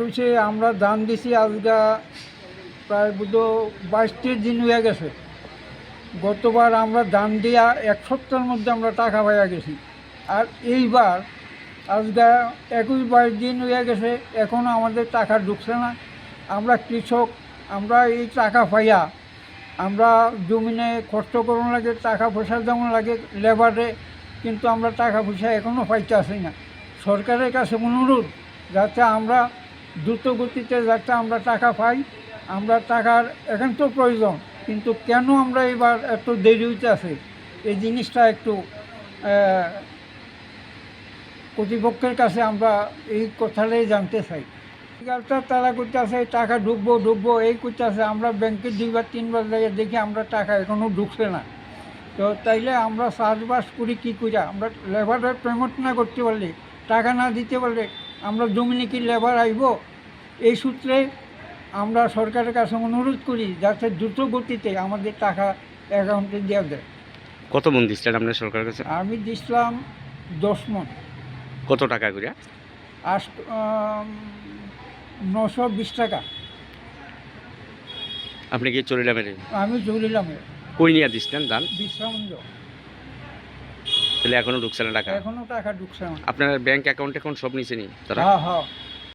হচ্ছে আমরা দান দিছি আজকে প্রায় বুধ 22-23 দিন হয়ে গেছে। গতবার আমরা দান দিয়া 1 সপ্তাহের মধ্যে আমরা টাকা পাইয়া গেছি। আর এইবার আজকে 21-22 দিন হয়ে গেছে, এখনও আমাদের টাকা ঢুকছে না। আমরা কৃষক, আমরা এই টাকা পাইয়া আমরা জমিনে কষ্ট করুন লাগে, টাকা পয়সা যেমন লাগে লেবারে, কিন্তু আমরা টাকা পয়সা এখনও পাইতে আসি না। সরকারের কাছে অনুরোধ যাতে আমরা দ্রুত গতিতে যাতে আমরা টাকা পাই। আমরা টাকার একান্ত প্রয়োজন, কিন্তু কেন আমরা এবার এত দেরি হইতে আছে এই জিনিসটা একটু কর্তৃপক্ষের কাছে আমরা এই কথাটাই জানতে চাই। তারা করতে আছে টাকা ঢুকবো এই করতে আছে। আমরা ব্যাংকে 2-3 বার যাইয়া দেখি আমরা টাকা এখনও ঢুকছে না। তো তাইলে আমরা চাষবাস করি কী করে? আমরা লেবারের পেমেন্ট না করতে পারলে, টাকা না দিতে পারলে আমরা জমিনে কি লেবার আইব? এই সূত্রে আমরা সরকারের কাছে অনুরোধ করি যাতে দ্রুত গতিতে আমাদের টাকা অ্যাকাউন্টে দেওয়া দেয়। কত মন দিচ্ছিলেন আপনার সরকারের কাছে? আমি দিছিলাম 10 মণ। কত টাকা করে? 920 টাকা। আপনি কি চলিলামের? আমি চলিলাম কই নিয়ে দিচ্ছিলেন দান? বিশ্রামঞ্জ। তাহলে এখনো ঢুকছে না টাকা? এখনও টাকা ঢুকছে না। আপনার ব্যাংক অ্যাকাউন্ট এখন সব নিচে নেই তারা? হ্যাঁ।